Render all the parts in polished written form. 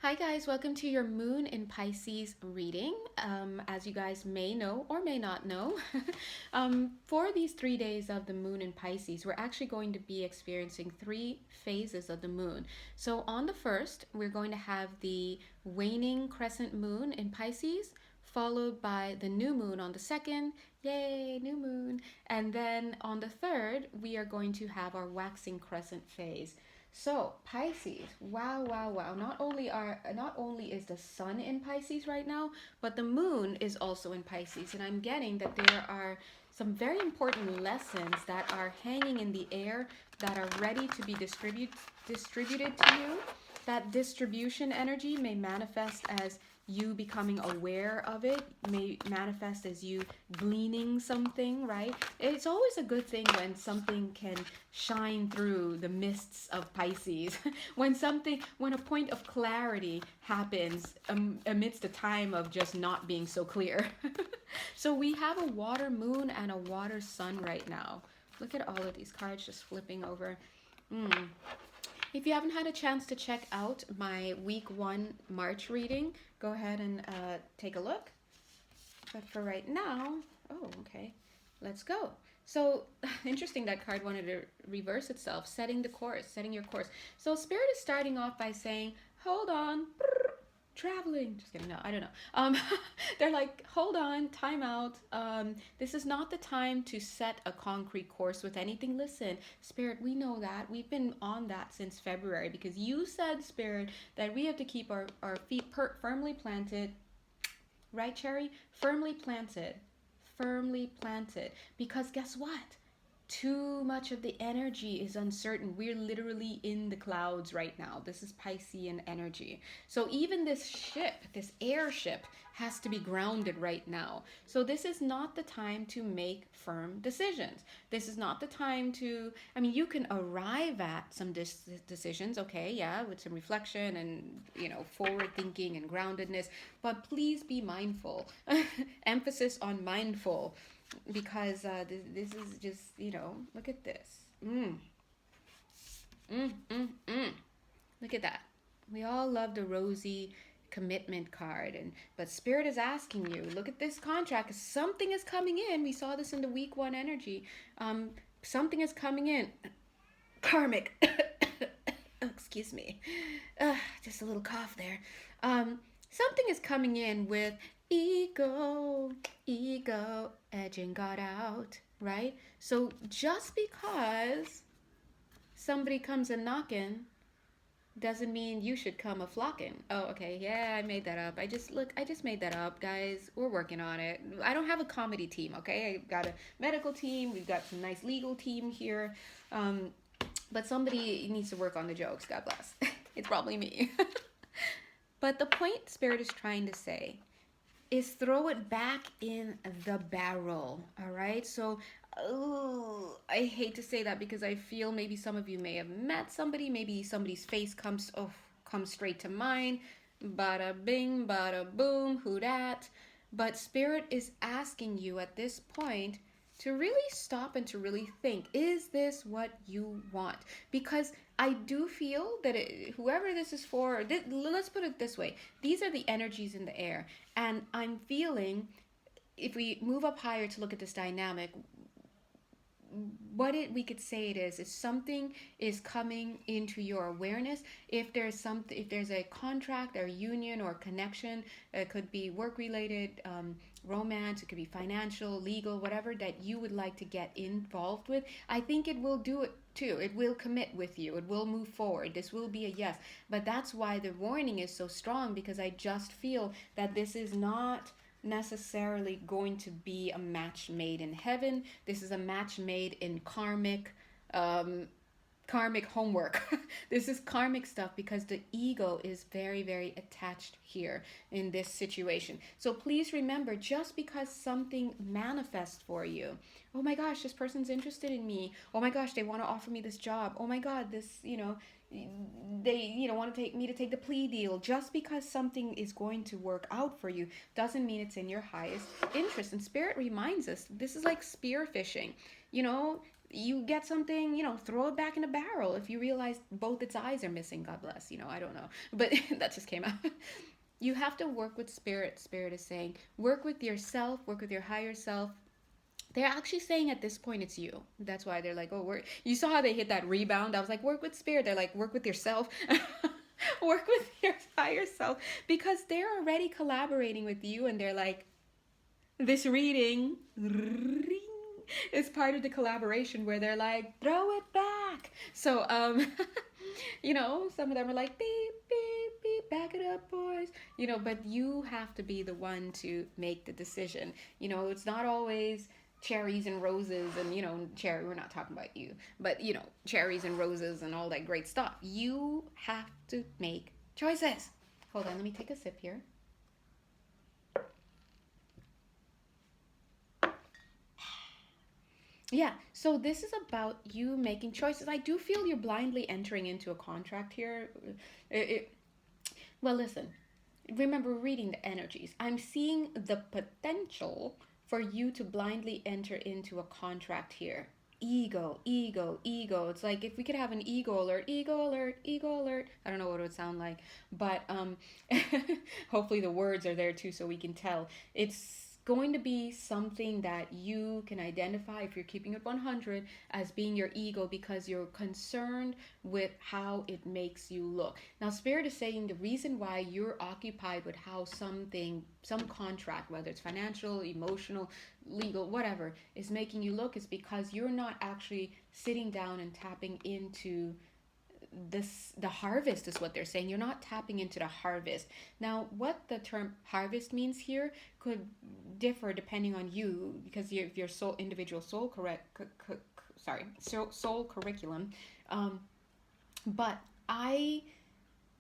Hi guys, welcome to your Moon in Pisces reading. As you guys may know or may not know, for these 3 days of the Moon in Pisces, we're actually going to be experiencing three phases of the Moon. So on the first, we're going to have the waning crescent moon in Pisces, followed by the new moon on the second. Yay, new moon. And then on the third, we are going to have our waxing crescent phase. So Pisces, wow, wow, wow. Not only is the sun in Pisces right now, but the moon is also in Pisces. And I'm getting that there are some very important lessons that are hanging in the air that are ready to be distributed to you. That distribution energy may manifest as you becoming aware of it, may manifest as you gleaning something, right? It's always a good thing when something can shine through the mists of Pisces. When a point of clarity happens amidst a time of just not being so clear. So we have a water moon and a water sun right now. Look at all of these cards just flipping over. If you haven't had a chance to check out my week 1 March reading, go ahead and take a look. But for right now, oh, okay, let's go. So interesting that card wanted to reverse itself, setting your course. So Spirit is starting off by saying, hold on, traveling. Just kidding. No, I don't know. They're like, hold on, time out. This is not the time to set a concrete course with anything. Listen, Spirit, we know that. We've been on that since February because you said, Spirit, that we have to keep our feet firmly planted. Right, Cherry? Firmly planted. Firmly planted. Because guess what? Too much of the energy is uncertain. We're literally in the clouds right now. This is Piscean energy. So even this ship, this airship, has to be grounded right now. So this is not the time to make firm decisions. This is not the time to, I mean, you can arrive at some decisions, okay, yeah, with some reflection and, forward thinking and groundedness, but please be mindful. Emphasis on mindful, because this is just, look at this. Look at that. We all love the rosy commitment card, but Spirit is asking you, look at this contract. Something is coming in. We saw this in the week 1 energy. Something is coming in. Karmic. Oh, excuse me. Just a little cough there. Something is coming in with ego edging God out, right? So just because somebody comes a knocking doesn't mean you should come a flocking. Oh, okay, yeah, I made that up. I just made that up, guys. We're working on it. I don't have a comedy team, okay? I got a medical team. We've got some nice legal team here. But somebody needs to work on the jokes. God bless. It's probably me. But the point Spirit is trying to say is throw it back in the barrel, all right? So, I hate to say that because I feel maybe some of you may have met somebody, maybe somebody's face comes straight to mind. Bada bing, bada boom, who dat? But Spirit is asking you at this point to really stop and to really think, is this what you want? Because I do feel that whoever this is for, let's put it this way, these are the energies in the air. And I'm feeling, if we move up higher to look at this dynamic, we could say it is something is coming into your awareness. If there's a contract or union or connection, it could be work related, romance, it could be financial, legal, whatever that you would like to get involved with, I think it will do it too. It will commit with you. It will move forward. This will be a yes. But that's why the warning is so strong, because I just feel that this is not necessarily going to be a match made in heaven. This is a match made in karmic homework. This is karmic stuff because the ego is very, very attached here in this situation. So please remember, just because something manifests for you, oh my gosh, this person's interested in me. Oh my gosh, they want to offer me this job. Oh my God, this, they want to take the plea deal. Just because something is going to work out for you doesn't mean it's in your highest interest. And Spirit reminds us, this is like spear fishing. you get something, throw it back in a barrel. If you realize both its eyes are missing, God bless, I don't know. But that just came out. You have to work with spirit. Spirit is saying, work with yourself, work with your higher self. They're actually saying at this point it's you. That's why they're like, oh, you saw how they hit that rebound. I was like, work with spirit. They're like, work with yourself. Work with your higher self, because they're already collaborating with you, and they're like, this reading is part of the collaboration where they're like, throw it back. So some of them are like, beep beep beep, back it up, boys. But you have to be the one to make the decision. It's not always cherries and roses, and cherry, we're not talking about you, but cherries and roses and all that great stuff. You have to make choices. Hold on, let me take a sip here. Yeah, so this is about you making choices. I do feel you're blindly entering into a contract here. Well, listen, remember reading the energies. I'm seeing the potential for you to blindly enter into a contract here. Ego, ego, ego. It's like if we could have an ego alert, ego alert, ego alert. I don't know what it would sound like, but hopefully the words are there too so we can tell. It's going to be something that you can identify, if you're keeping it 100, as being your ego, because you're concerned with how it makes you look. Now, Spirit is saying the reason why you're occupied with how some contract, whether it's financial, emotional, legal, whatever, is making you look, is because you're not actually sitting down and tapping into the harvest, is what they're saying. You're not tapping into the harvest. Now, what the term harvest means here could differ depending on you, because your soul, individual soul soul curriculum. But I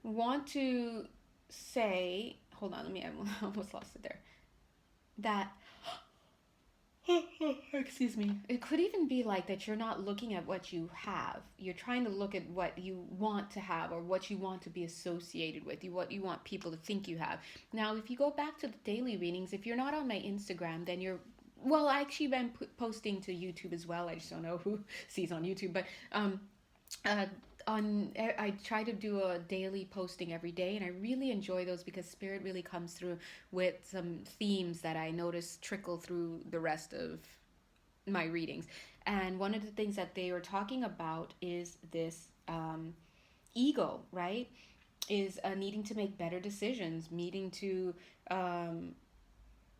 want to say, hold on, I almost lost it there, that excuse me, it could even be like that you're not looking at what you have. You're trying to look at what you want to have, or what you want to be associated with, what you want people to think you have. Now, if you go back to the daily readings, if you're not on my Instagram, then you're, well, I actually been posting to YouTube as well. I just don't know who sees on YouTube, but uh, I try to do a daily posting every day, and I really enjoy those because Spirit really comes through with some themes that I notice trickle through the rest of my readings. And one of the things that they were talking about is this ego, right? Is needing to make better decisions, needing to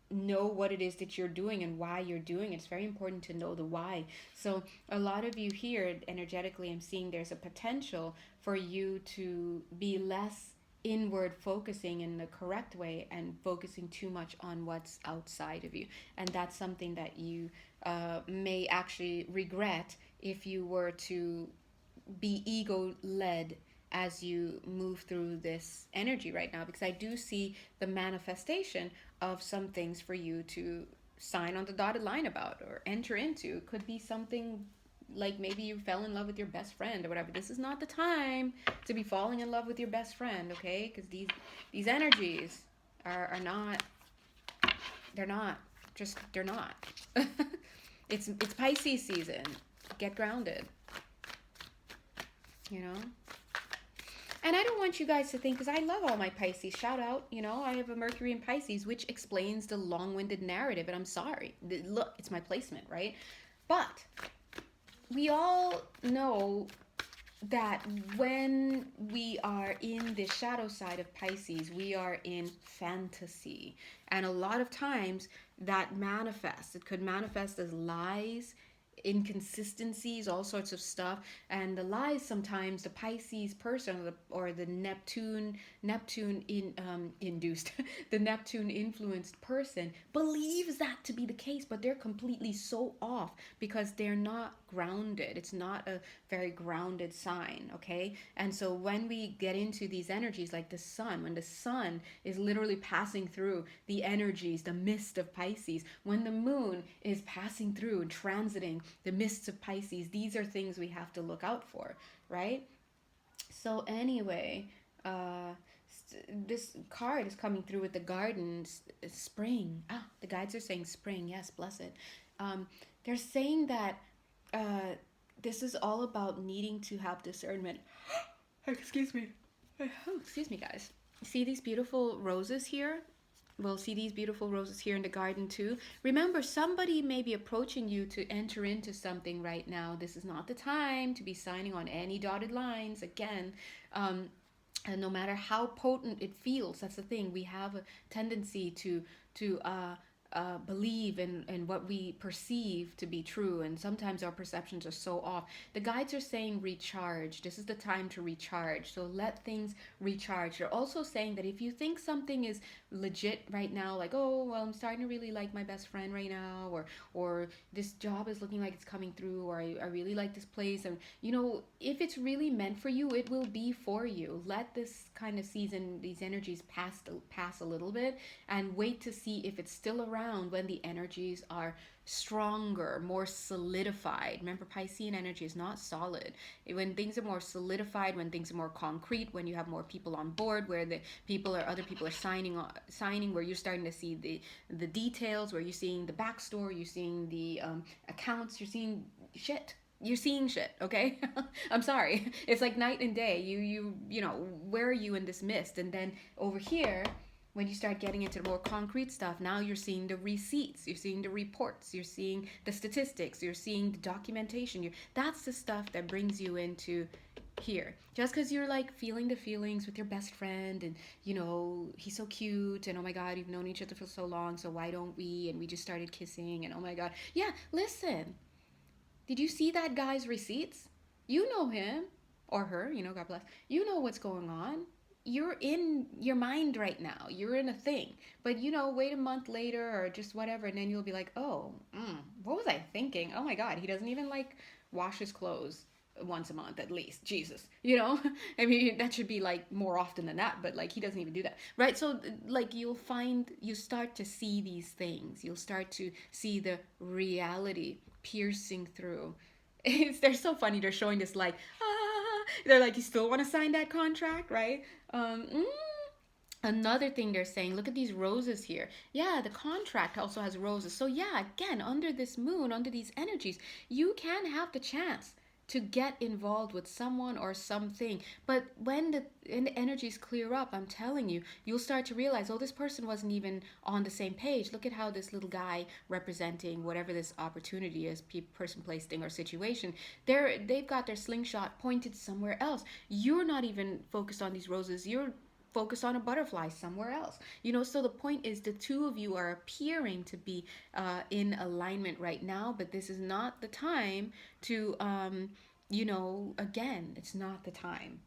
know what it is that you're doing and why you're doing it. It's very important to know the why. So a lot of you here, energetically, I'm seeing there's a potential for you to be less inward focusing in the correct way and focusing too much on what's outside of you. And that's something that you may actually regret if you were to be ego led as you move through this energy right now, because I do see the manifestation of some things for you to sign on the dotted line about or enter into. It could be something like maybe you fell in love with your best friend or whatever. This is not the time to be falling in love with your best friend, okay? Because these energies are not, they're not. It's Pisces season. Get grounded, you know? And I don't want you guys to think, because I love all my Pisces. Shout out, I have a Mercury in Pisces, which explains the long-winded narrative. And I'm sorry. Look, it's my placement, right? But we all know that when we are in the shadow side of Pisces, we are in fantasy. And a lot of times that manifests. It could manifest as lies, inconsistencies, all sorts of stuff. And the lies, sometimes the Pisces person or the Neptune induced the Neptune influenced person believes that to be the case, but they're completely so off because they're not grounded. It's not a very grounded sign, okay? And so when we get into these energies like the sun, when the sun is literally passing through the energies, the mist of Pisces, when the moon is passing through and transiting the mists of Pisces, these are things we have to look out for, right? So anyway, this card is coming through with the garden, spring. The guides are saying spring. Yes, bless it. They're saying that uh, this is all about needing to have discernment. Excuse me. Oh, excuse me, guys. See these beautiful roses here? We'll see these beautiful roses here in the garden too. Remember, somebody may be approaching you to enter into something right now. This is not the time to be signing on any dotted lines. Again, and no matter how potent it feels, that's the thing. We have a tendency to believe in what we perceive to be true, and sometimes our perceptions are so off. The guides are saying recharge. This is the time to recharge. So let things recharge. They're also saying that if you think something is legit right now, like, oh well, I'm starting to really like my best friend right now, or this job is looking like it's coming through, or I really like this place, and if it's really meant for you, it will be for you. Let this kind of season, these energies pass a little bit, and wait to see if it's still around when the energies are stronger, more solidified. Remember, Piscean energy is not solid. When things are more solidified, when things are more concrete, when you have more people on board, where the other people are signing, where you're starting to see the details, where you're seeing the backstory, you're seeing the accounts, you're seeing shit. You're seeing shit, okay? I'm sorry. It's like night and day. Where are you in this mist? And then over here, when you start getting into the more concrete stuff, now you're seeing the receipts, you're seeing the reports, you're seeing the statistics, you're seeing the documentation. That's the stuff that brings you into here. Just because you're like feeling the feelings with your best friend, and he's so cute, and oh my god, you've known each other for so long, so why don't we? And we just started kissing, and oh my god. Yeah, listen. Did you see that guy's receipts? You know him or her, God bless. You know what's going on. You're in your mind right now. You're in a thing. But, wait a month later or just whatever, and then you'll be like, oh, what was I thinking? Oh my God, he doesn't even like wash his clothes once a month at least. Jesus. I mean, that should be like more often than that, but like he doesn't even do that. Right? So like you start to see these things. You'll start to see the reality piercing through. They're so funny. They're showing this like, they're like, you still want to sign that contract, right? Another thing they're saying, look at these roses here. Yeah, the contract also has roses. So yeah, again, under this moon, under these energies, you can have the chance to get involved with someone or something. But when the energies clear up, I'm telling you, you'll start to realize, oh, this person wasn't even on the same page. Look at how this little guy representing whatever this opportunity is, person, place, thing, or situation, they've got their slingshot pointed somewhere else. You're not even focused on these roses. You're focus on a butterfly somewhere else. So the point is, the two of you are appearing to be in alignment right now, but this is not the time to again, it's not the time.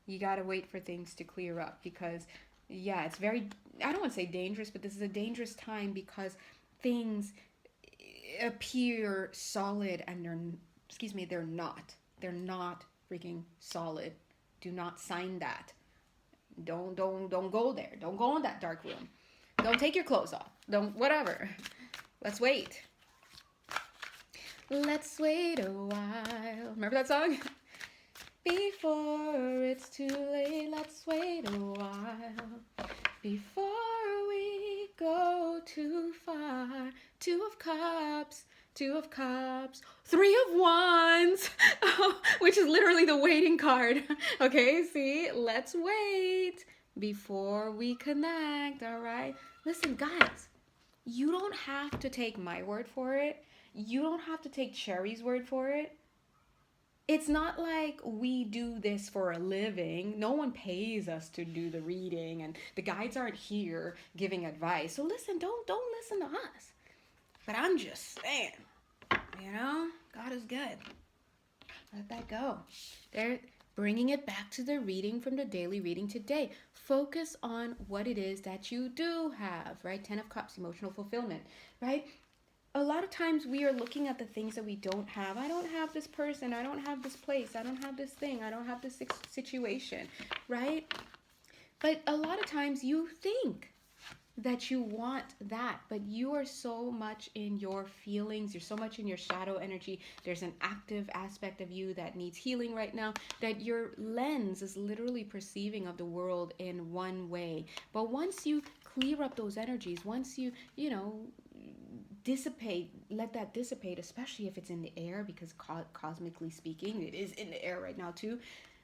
You got to wait for things to clear up, because yeah, it's very, I don't want to say dangerous, but this is a dangerous time because things appear solid and they're not freaking solid. Do not sign that. Don't go there. Don't go in that dark room. Don't take your clothes off. Don't whatever. Let's wait. Let's wait a while. Remember that song? Before it's too late, let's wait a while. Before we go too far. Two of Cups. Two of Cups, Three of Wands, which is literally the waiting card. Okay, see, let's wait before we connect, all right? Listen, guys, you don't have to take my word for it. You don't have to take Cherry's word for it. It's not like we do this for a living. No one pays us to do the reading, and the guides aren't here giving advice. So listen, don't listen to us. But I'm just saying, God is good. Let that go. They're bringing it back to the reading from the daily reading today. Focus on what it is that you do have, right? 10 of Cups, emotional fulfillment, right? A lot of times we are looking at the things that we don't have. I don't have this person. I don't have this place. I don't have this thing. I don't have this situation, right? But a lot of times you think that you want that, but you are so much in your feelings, you're so much in your shadow energy. There's an active aspect of you that needs healing right now, that your lens is literally perceiving of the world in one way. But once you clear up those energies, once you dissipate, let that dissipate, especially if it's in the air, because cosmically speaking, it is in the air right now too.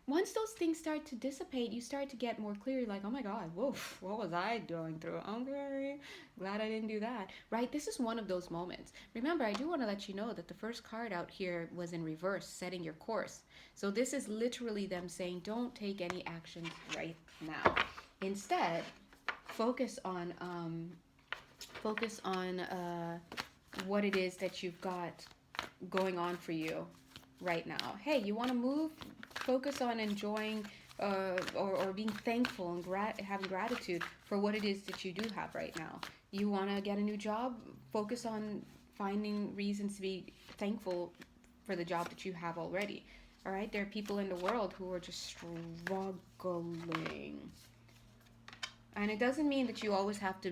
Once those things start to dissipate, you start to get more clear. You're like, oh my God, whoa, what was I going through? Okay, glad I didn't do that. Right? This is one of those moments. Remember, I do want to let you know that the first card out here was in reverse, setting your course. So this is literally them saying, don't take any actions right now. Instead, focus on what it is that you've got going on for you right now. Hey, you want to move? Focus on enjoying or being thankful and having gratitude for what it is that you do have right now. You want to get a new job? Focus on finding reasons to be thankful for the job that you have already. All right? There are people in the world who are just struggling. And it doesn't mean that you always have to,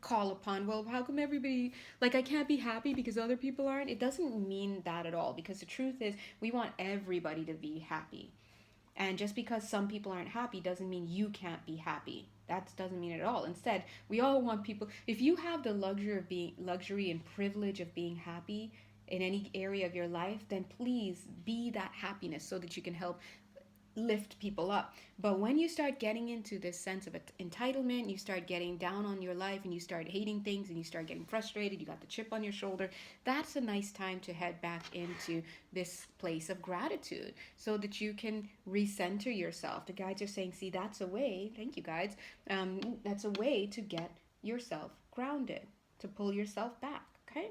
call upon, well, how come everybody, like, I can't be happy because other people aren't? It doesn't mean that at all, because the truth is we want everybody to be happy. And just because some people aren't happy doesn't mean you can't be happy. That doesn't mean it at all. Instead, we all want people, if you have the luxury and privilege of being happy in any area of your life, then please be that happiness so that you can help lift people up. But when you start getting into this sense of entitlement, you start getting down on your life and you start hating things and you start getting frustrated, you got the chip on your shoulder, that's a nice time to head back into this place of gratitude so that you can recenter yourself. The guides are saying, see, that's a way, thank you guides, that's a way to get yourself grounded, to pull yourself back, okay?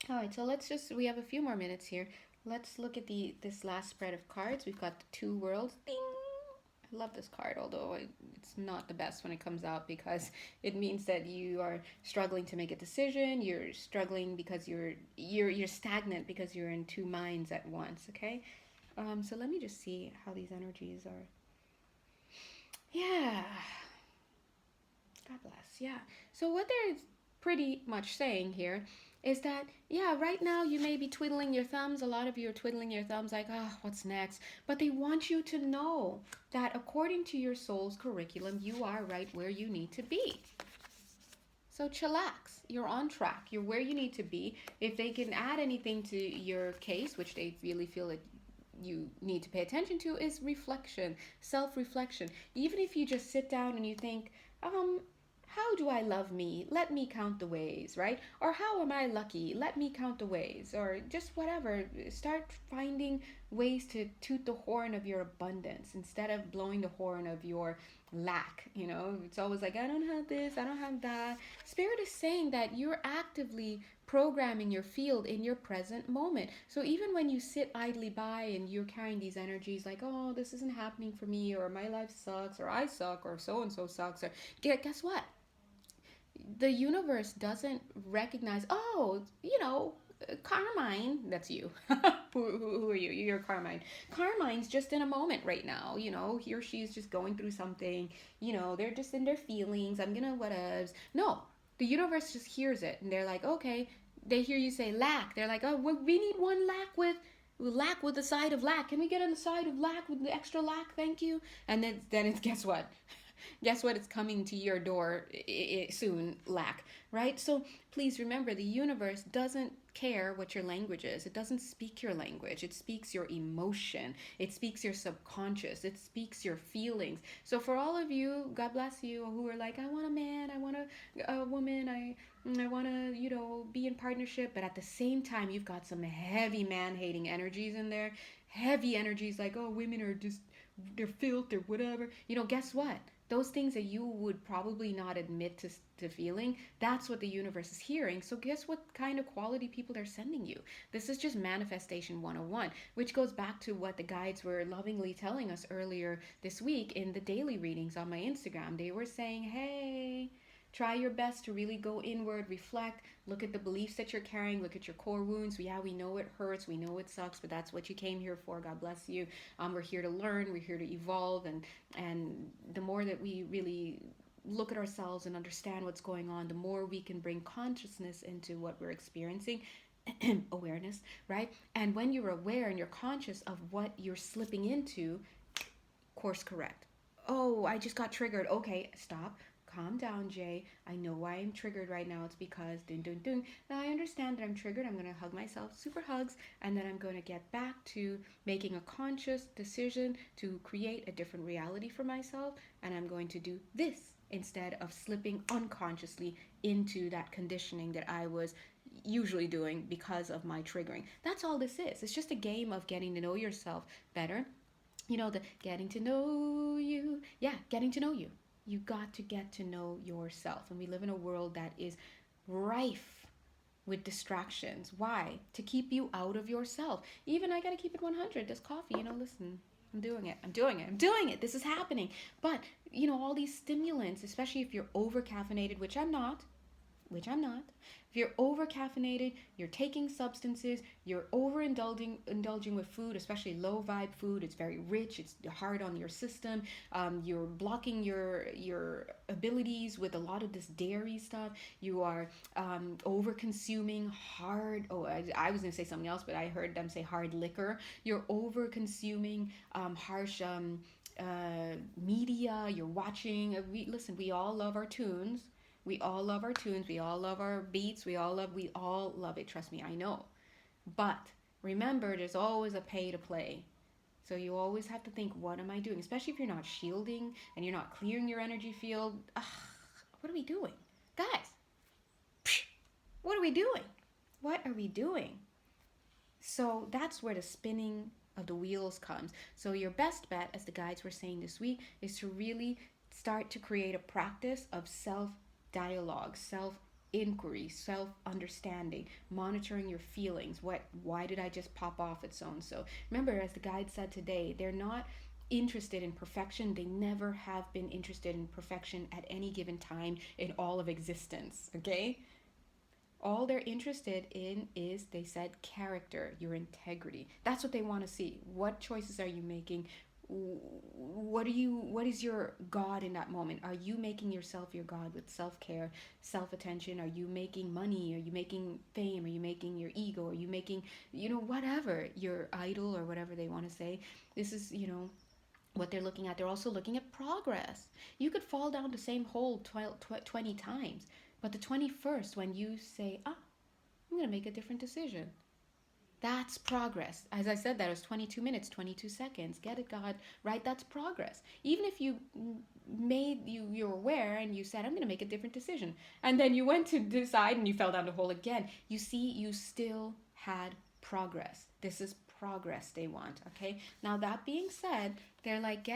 All right, so we have a few more minutes here. Let's look at this last spread of cards. We've got the Two Worlds. Ding! I love this card, although it's not the best when it comes out because it means that you are struggling to make a decision. You're struggling because you're stagnant because you're in two minds at once. Okay, so let me just see how these energies are. Yeah. God bless. Yeah. So what they're pretty much saying here is that, yeah, right now you may be twiddling your thumbs. A lot of you are twiddling your thumbs like, oh, what's next? But they want you to know that according to your soul's curriculum, you are right where you need to be. So chillax. You're on track. You're where you need to be. If they can add anything to your case, which they really feel that you need to pay attention to, is reflection, self-reflection. Even if you just sit down and you think, how do I love me? Let me count the ways, right? Or how am I lucky? Let me count the ways. Or just whatever. Start finding ways to toot the horn of your abundance instead of blowing the horn of your lack. It's always like, I don't have this, I don't have that. Spirit is saying that you're actively programming your field in your present moment. So even when you sit idly by and you're carrying these energies like, oh, this isn't happening for me, or my life sucks, or I suck, or so-and-so sucks, or guess what? The universe doesn't recognize, Carmine, that's you. who are you? You're Carmine. Carmine's just in a moment right now. He or she is just going through something. They're just in their feelings. I'm gonna whatevs. No, the universe just hears it. And they're like, okay. They hear you say lack. They're like, oh, we need one lack with the side of lack. Can we get on the side of lack with the extra lack? Thank you. And then it's, guess what? Guess what? It's coming to your door soon, lack, right? So please remember, the universe doesn't care what your language is. It doesn't speak your language. It speaks your emotion. It speaks your subconscious. It speaks your feelings. So for all of you, God bless you, who are like, I want a man, I want a woman, I want to, be in partnership, but at the same time, you've got some heavy man-hating energies in there. Heavy energies like, oh, women are just, they're filth or whatever. Guess what? Those things that you would probably not admit to feeling, that's what the universe is hearing. So guess what kind of quality people they're sending you? This is just manifestation 101, which goes back to what the guides were lovingly telling us earlier this week in the daily readings on my Instagram. They were saying, hey, try your best to really go inward, reflect, look at the beliefs that you're carrying, look at your core wounds. Yeah, we know it hurts, we know it sucks, but that's what you came here for. God bless you. We're here to learn, we're here to evolve, and the more that we really look at ourselves and understand what's going on, the more we can bring consciousness into what we're experiencing. Awareness, right? And when you're aware and you're conscious of what you're slipping into, course correct. Oh, I just got triggered. Okay, stop. calm down, Jay. I know why I'm triggered right now. It's because dun dun dun. Now I understand that I'm triggered. I'm gonna hug myself, super hugs, and then I'm gonna get back to making a conscious decision to create a different reality for myself, and I'm going to do this instead of slipping unconsciously into that conditioning that I was usually doing because of my triggering. That's all this is. It's just a game of getting to know yourself better. You know, the getting to know you. Yeah, getting to know you. You got to get to know yourself. And we live in a world that is rife with distractions. Why? To keep you out of yourself. Even I got to keep it 100. This coffee, listen, I'm doing it. I'm doing it. I'm doing it. This is happening. But, all these stimulants, especially if you're over caffeinated, which I'm not, If you're over caffeinated, you're taking substances, you're indulging with food, especially low vibe food. It's very rich. It's hard on your system. You're blocking your abilities with a lot of this dairy stuff. You are over consuming hard. Oh, I was gonna say something else, but I heard them say hard liquor. You're over consuming harsh. Media. You're watching. We all love our tunes. We all love our tunes. We all love our beats. We all love it. Trust me, I know. But remember, there's always a pay to play. So you always have to think, what am I doing? Especially if you're not shielding and you're not clearing your energy field. What are we doing? Guys, what are we doing? What are we doing? So that's where the spinning of the wheels comes. So your best bet, as the guides were saying this week, is to really start to create a practice of self-dialogue, self-inquiry, self-understanding, monitoring your feelings. Why did I just pop off at so-and-so? Remember, as the guide said today, they're not interested in perfection. They never have been interested in perfection at any given time in all of existence, okay? All they're interested in is, they said, character, your integrity. That's what they want to see. What choices are you making? What is your God in that moment? Are you making yourself your God with self-care, self-attention? Are you making money? Are you making fame? Are you making your ego? Are you making, whatever, your idol, or whatever they want to say? This is, what they're looking at. They're also looking at progress. You could fall down the same hole 20 times, but the 21st, when you say, I'm going to make a different decision, that's progress. As I said, that was 22 minutes, 22 seconds. Get it, God, right? That's progress. Even if you're aware and you said, I'm going to make a different decision, and then you went to decide and you fell down the hole again, you see, you still had progress. This is progress they want, okay? Now, that being said, they're like,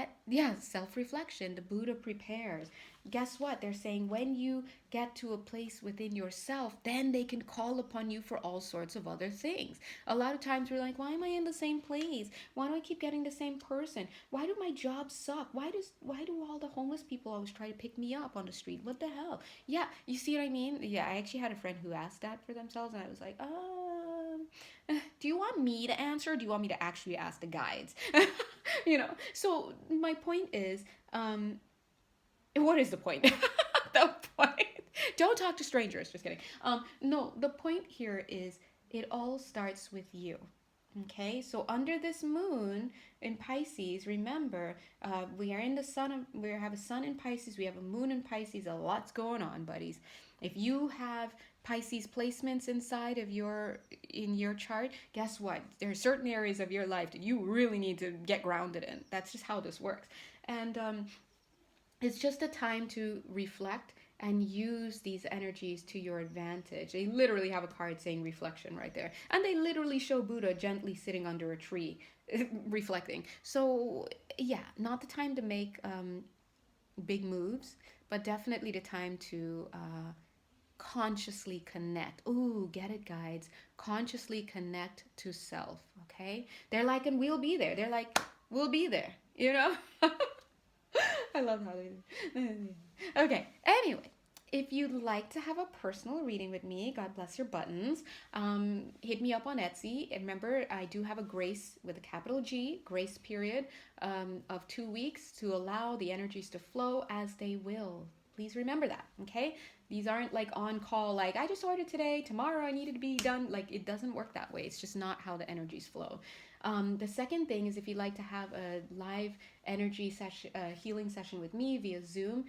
self-reflection. The Buddha prepares. Guess what? They're saying when you get to a place within yourself, then they can call upon you for all sorts of other things. A lot of times we're like, why am I in the same place? Why do I keep getting the same person? Why do my jobs suck? Why do all the homeless people always try to pick me up on the street? What the hell? Yeah, you see what I mean? Yeah, I actually had a friend who asked that for themselves, and I was like, do you want me to answer, or do you want me to actually ask the guides? So my point is, what is the point? The point. Don't talk to strangers. Just kidding. No, the point here is it all starts with you. Okay, so under this moon in Pisces, remember, we are in the sun. We have a sun in Pisces. We have a moon in Pisces. A lot's going on, buddies. If you have Pisces placements in your chart, guess what? There are certain areas of your life that you really need to get grounded in. That's just how this works. And it's just a time to reflect and use these energies to your advantage. They literally have a card saying reflection right there. And they literally show Buddha gently sitting under a tree, reflecting. So, yeah, not the time to make big moves, but definitely the time to consciously connect. Ooh, get it, guides. Consciously connect to self, okay? They're like, and we'll be there. They're like, we'll be there, I love how they do. Okay, anyway, if you'd like to have a personal reading with me, God bless your buttons, hit me up on Etsy. And remember, I do have a grace with a capital G, grace period of 2 weeks to allow the energies to flow as they will. Please remember that, okay? These aren't like on call, like I just ordered today, tomorrow I need it to be done. Like it doesn't work that way. It's just not how the energies flow. The second thing is if you'd like to have a live energy session, healing session with me via Zoom,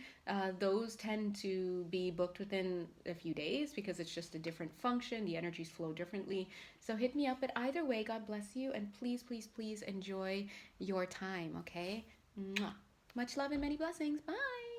those tend to be booked within a few days because it's just a different function. The energies flow differently. So hit me up. But either way, God bless you. And please, please, please enjoy your time, okay? Mwah. Much love and many blessings. Bye.